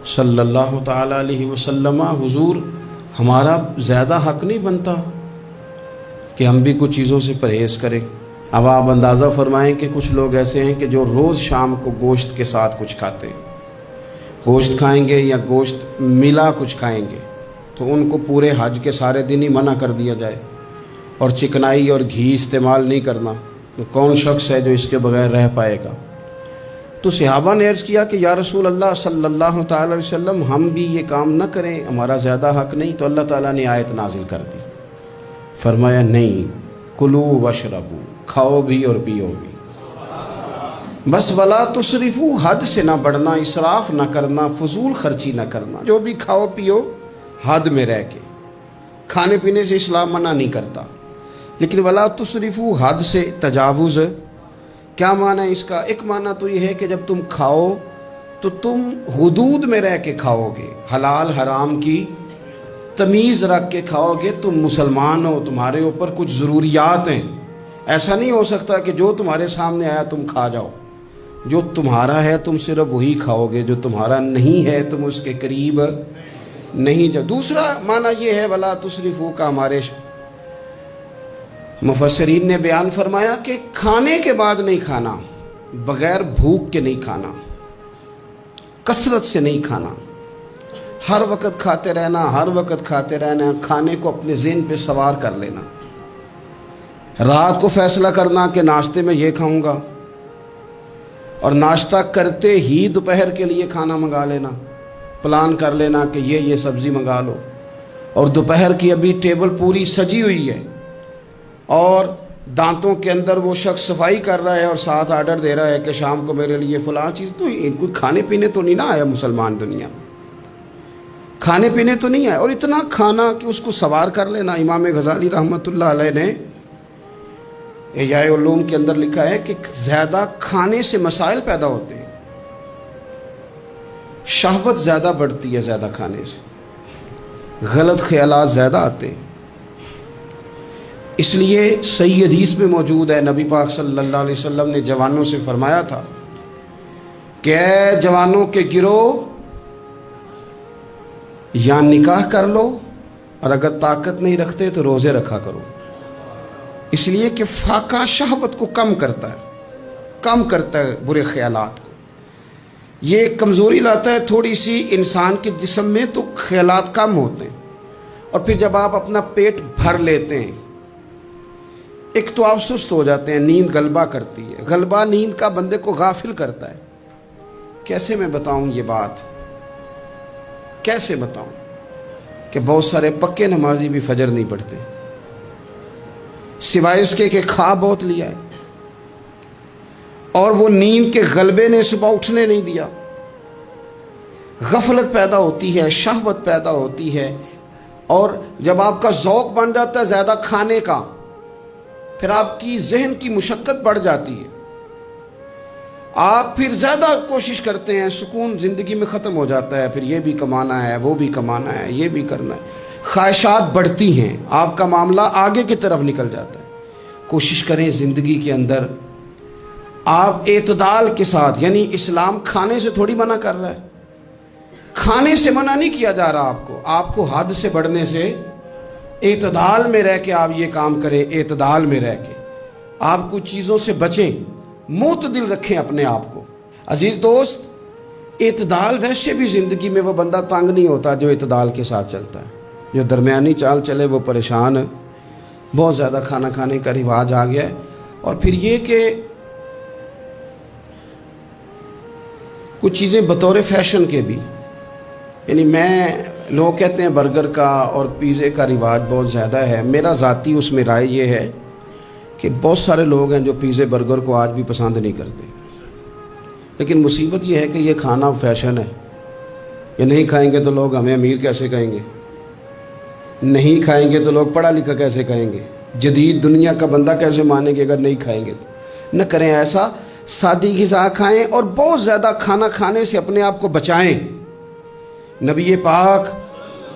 صلی اللہ تعالیٰ علیہ وسلم، حضور ہمارا زیادہ حق نہیں بنتا کہ ہم بھی کچھ چیزوں سے پرہیز کریں؟ اب آپ اندازہ فرمائیں کہ کچھ لوگ ایسے ہیں کہ جو روز شام کو گوشت کے ساتھ کچھ کھاتے ہیں، گوشت کھائیں گے یا گوشت ملا کچھ کھائیں گے تو ان کو پورے حج کے سارے دن ہی منع کر دیا جائے، اور چکنائی اور گھی استعمال نہیں کرنا، تو کون شخص ہے جو اس کے بغیر رہ پائے گا؟ تو صحابہ نے عرض کیا کہ یا رسول اللہ صلی اللہ تعالی علیہ وسلم، ہم بھی یہ کام نہ کریں، ہمارا زیادہ حق نہیں؟ تو اللہ تعالیٰ نے آیت نازل کر دی، فرمایا نہیں، کلو واشربو، کھاؤ بھی اور پیو بھی، بس ولا تسرفو، حد سے نہ بڑھنا، اسراف نہ کرنا، فضول خرچی نہ کرنا، جو بھی کھاؤ پیو حد میں رہ کے۔ کھانے پینے سے اسلام منع نہیں کرتا، لیکن ولا تسرفو، حد سے تجاوز۔ کیا معنی ہے اس کا؟ ایک معنی تو یہ ہے کہ جب تم کھاؤ تو تم حدود میں رہ کے کھاؤ گے، حلال حرام کی تمیز رکھ کے کھاؤ گے، تم مسلمان ہو، تمہارے اوپر کچھ ضروریات ہیں۔ ایسا نہیں ہو سکتا کہ جو تمہارے سامنے آیا تم کھا جاؤ، جو تمہارا ہے تم صرف وہی کھاؤ گے، جو تمہارا نہیں ہے تم اس کے قریب نہیں جاؤ۔ دوسرا معنی یہ ہے ولا تسرفو کا، ہمارے مفسرین نے بیان فرمایا کہ کھانے کے بعد نہیں کھانا، بغیر بھوک کے نہیں کھانا، کثرت سے نہیں کھانا، ہر وقت کھاتے رہنا، ہر وقت کھاتے رہنا، کھانے کو اپنے ذہن پہ سوار کر لینا، رات کو فیصلہ کرنا کہ ناشتے میں یہ کھاؤں گا، اور ناشتہ کرتے ہی دوپہر کے لیے کھانا منگا لینا، پلان کر لینا کہ یہ سبزی منگا لو، اور دوپہر کی ابھی ٹیبل پوری سجی ہوئی ہے اور دانتوں کے اندر وہ شخص صفائی کر رہا ہے اور ساتھ آرڈر دے رہا ہے کہ شام کو میرے لیے فلاں چیز۔ تو کوئی کھانے پینے تو نہیں نہ آیا مسلمان دنیا میں، کھانے پینے تو نہیں آیا، اور اتنا کھانا کہ اس کو سوار کر لینا۔ امام غزالی رحمۃ اللہ علیہ نے احیاء علوم کے اندر لکھا ہے کہ زیادہ کھانے سے مسائل پیدا ہوتے ہیں، شہوت زیادہ بڑھتی ہے زیادہ کھانے سے، غلط خیالات زیادہ آتے ہیں۔ اس لیے صحیح حدیث میں موجود ہے، نبی پاک صلی اللہ علیہ وسلم نے جوانوں سے فرمایا تھا کہ اے جوانوں کے گروہ، یا نکاح کر لو، اور اگر طاقت نہیں رکھتے تو روزے رکھا کرو، اس لیے کہ فاقہ شہوت کو کم کرتا ہے برے خیالات کو، یہ کمزوری لاتا ہے تھوڑی سی انسان کے جسم میں، تو خیالات کم ہوتے ہیں، اور پھر جب آپ اپنا پیٹ بھر لیتے ہیں، ایک تو آپ سست ہو جاتے ہیں، نیند غلبہ کرتی ہے، غلبہ نیند کا بندے کو غافل کرتا ہے۔ کیسے میں بتاؤں یہ بات، کیسے بتاؤں کہ بہت سارے پکے نمازی بھی فجر نہیں پڑھتے، سوائے اس کے کہ کھا بہت لیا ہے، اور وہ نیند کے غلبے نے صبح اٹھنے نہیں دیا، غفلت پیدا ہوتی ہے، شہوت پیدا ہوتی ہے، اور جب آپ کا ذوق بن جاتا ہے زیادہ کھانے کا، پھر آپ کی ذہن کی مشقت بڑھ جاتی ہے، آپ پھر زیادہ کوشش کرتے ہیں، سکون زندگی میں ختم ہو جاتا ہے، پھر یہ بھی کمانا ہے، وہ بھی کمانا ہے، یہ بھی کرنا ہے، خواہشات بڑھتی ہیں، آپ کا معاملہ آگے کی طرف نکل جاتا ہے۔ کوشش کریں زندگی کے اندر آپ اعتدال کے ساتھ، یعنی اسلام کھانے سے تھوڑی منع کر رہا ہے، کھانے سے منع نہیں کیا جا رہا آپ کو حد سے بڑھنے سے، اعتدال میں رہ کے آپ یہ کام کریں، اعتدال میں رہ کے آپ کچھ چیزوں سے بچیں، معتدل رکھیں اپنے آپ کو۔ عزیز دوست، اعتدال ویسے بھی زندگی میں وہ بندہ تنگ نہیں ہوتا جو اعتدال کے ساتھ چلتا ہے، جو درمیانی چال چلے وہ پریشان ہے۔ بہت زیادہ کھانا کھانے کا رواج آ گیا ہے، اور پھر یہ کہ کچھ چیزیں بطور فیشن کے بھی، یعنی لوگ کہتے ہیں برگر کا اور پیزے کا رواج بہت زیادہ ہے، میرا ذاتی اس میں رائے یہ ہے کہ بہت سارے لوگ ہیں جو پیزے برگر کو آج بھی پسند نہیں کرتے، لیکن مصیبت یہ ہے کہ یہ کھانا فیشن ہے، یہ نہیں کھائیں گے تو لوگ ہمیں امیر کیسے کہیں گے، نہیں کھائیں گے تو لوگ پڑھا لکھا کیسے کہیں گے، جدید دنیا کا بندہ کیسے مانیں گے اگر نہیں کھائیں گے تو۔ نہ کریں ایسا، سادی غذا کھائیں اور بہت زیادہ کھانا کھانے سے اپنے آپ کو بچائیں۔ نبی پاک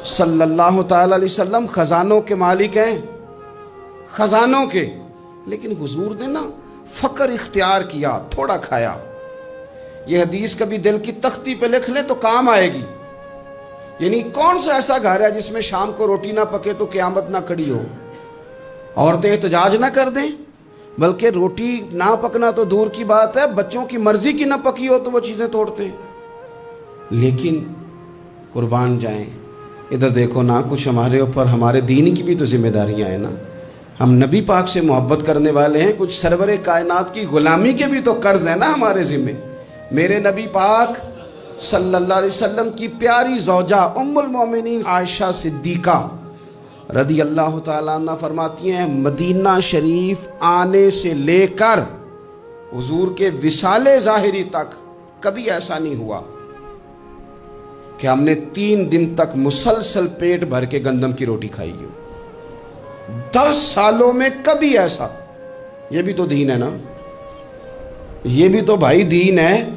صلی اللہ تعالی علیہ وسلم خزانوں کے مالک ہیں، خزانوں کے، لیکن حضور نے نا فقر اختیار کیا، تھوڑا کھایا۔ یہ حدیث کبھی دل کی تختی پہ لکھ لیں تو کام آئے گی۔ یعنی کون سا ایسا گھر ہے جس میں شام کو روٹی نہ پکے تو قیامت نہ کھڑی ہو، عورتیں احتجاج نہ کر دیں؟ بلکہ روٹی نہ پکنا تو دور کی بات ہے، بچوں کی مرضی کی نہ پکی ہو تو وہ چیزیں توڑتے ہیں۔ لیکن قربان جائیں، ادھر دیکھو نا، کچھ ہمارے اوپر ہمارے دین کی بھی تو ذمہ داریاں ہیں نا۔ ہم نبی پاک سے محبت کرنے والے ہیں، کچھ سرور کائنات کی غلامی کے بھی تو قرض ہیں نا ہمارے ذمہ۔ میرے نبی پاک صلی اللہ علیہ وسلم کی پیاری زوجہ ام المومنین عائشہ صدیقہ رضی اللہ تعالیٰ عنہ فرماتی ہیں، مدینہ شریف آنے سے لے کر حضور کے وصال ظاہری تک کبھی ایسا نہیں ہوا کہ ہم نے 3 دن تک مسلسل پیٹ بھر کے گندم کی روٹی کھائی ہو۔ 10 سالوں میں کبھی ایسا۔ یہ بھی تو دین ہے نا، یہ بھی تو بھائی دین ہے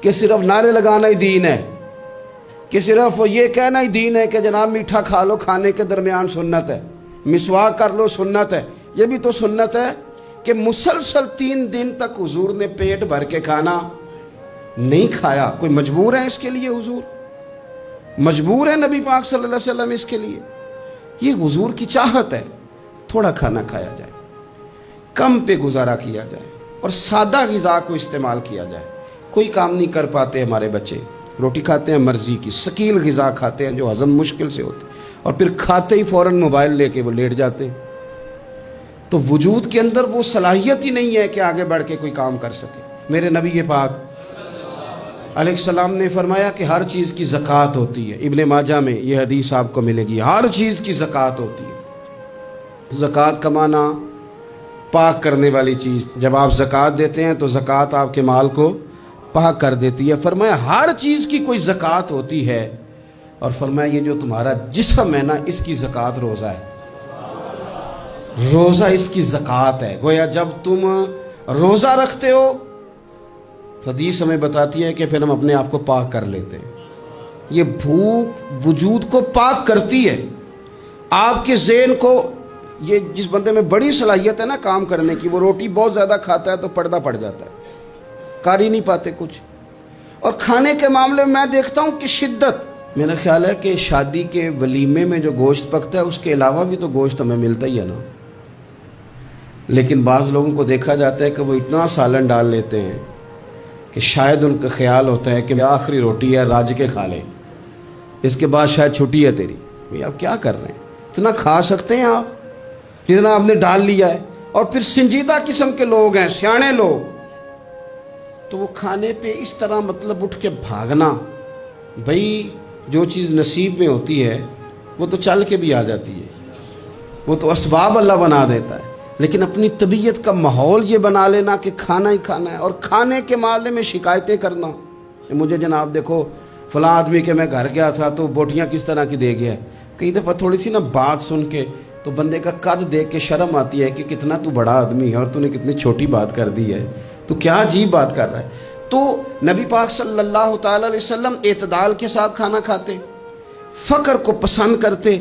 کہ صرف نعرے لگانا ہی دین ہے، کہ صرف یہ کہنا ہی دین ہے کہ جناب میٹھا کھا لو، کھانے کے درمیان سنت ہے، مسواک کر لو سنت ہے۔ یہ بھی تو سنت ہے کہ مسلسل 3 دن تک حضور نے پیٹ بھر کے کھانا نہیں کھایا۔ کوئی مجبور ہے اس کے لیے؟ حضور مجبور ہے نبی پاک صلی اللہ علیہ وسلم اس کے لیے؟ یہ حضور کی چاہت ہے، تھوڑا کھانا کھایا جائے، کم پہ گزارا کیا جائے اور سادہ غذا کو استعمال کیا جائے۔ کوئی کام نہیں کر پاتے ہمارے بچے، روٹی کھاتے ہیں مرضی کی، ثقیل غذا کھاتے ہیں جو ہضم مشکل سے ہوتے، اور پھر کھاتے ہی فوراً موبائل لے کے وہ لیٹ جاتے ہیں۔ تو وجود کے اندر وہ صلاحیت ہی نہیں ہے کہ آگے بڑھ کے کوئی کام کر سکے۔ میرے نبی پاک علیہ السلام نے فرمایا کہ ہر چیز کی زکوٰۃ ہوتی ہے۔ ابن ماجہ میں یہ حدیث آپ کو ملے گی، ہر چیز کی زکوٰۃ ہوتی ہے۔ زکوٰۃ کا معنی پاک کرنے والی چیز۔ جب آپ زکوٰۃ دیتے ہیں تو زکوٰۃ آپ کے مال کو پاک کر دیتی ہے۔ فرمایا ہر چیز کی کوئی زکوٰۃ ہوتی ہے، اور فرمایا یہ جو تمہارا جسم ہے نا، اس کی زکوٰۃ روزہ ہے۔ روزہ اس کی زکوٰۃ ہے۔ گویا جب تم روزہ رکھتے ہو، حدیث ہمیں بتاتی ہے کہ پھر ہم اپنے آپ کو پاک کر لیتے ہیں۔ یہ بھوک وجود کو پاک کرتی ہے، آپ کے ذہن کو۔ یہ جس بندے میں بڑی صلاحیت ہے نا کام کرنے کی، وہ روٹی بہت زیادہ کھاتا ہے تو پردہ پڑ جاتا ہے، کر ہی نہیں پاتے کچھ۔ اور کھانے کے معاملے میں دیکھتا ہوں کہ شدت، میرا خیال ہے کہ شادی کے ولیمے میں جو گوشت پکتا ہے اس کے علاوہ بھی تو گوشت ہمیں ملتا ہی ہے نا، لیکن بعض لوگوں کو دیکھا جاتا ہے کہ وہ اتنا سالن ڈال لیتے ہیں کہ شاید ان کا خیال ہوتا ہے کہ آخری روٹی ہے، راج کے کھا لیں، اس کے بعد شاید چھٹی ہے تیری۔ بھئی آپ کیا کر رہے ہیں؟ اتنا کھا سکتے ہیں آپ جتنا آپ نے ڈال لیا ہے؟ اور پھر سنجیدہ قسم کے لوگ ہیں، سیانے لوگ، تو وہ کھانے پہ اس طرح مطلب اٹھ کے بھاگنا۔ بھئی جو چیز نصیب میں ہوتی ہے وہ تو چل کے بھی آ جاتی ہے، وہ تو اسباب اللہ بنا دیتا ہے، لیکن اپنی طبیعت کا ماحول یہ بنا لینا کہ کھانا ہی کھانا ہے، اور کھانے کے معاملے میں شکایتیں کرنا۔ مجھے جناب دیکھو فلاں آدمی کے میں گھر گیا تھا تو بوٹیاں کس طرح کی دے گیا ہے۔ کئی دفعہ تھوڑی سی نا بات سن کے تو بندے کا قد دیکھ کے شرم آتی ہے کہ کتنا تو بڑا آدمی ہے اور تو نے کتنی چھوٹی بات کر دی ہے، تو کیا عجیب بات کر رہا ہے۔ تو نبی پاک صلی اللہ تعالی علیہ وسلم اعتدال کے ساتھ کھانا کھاتے، فقر کو پسند کرتے۔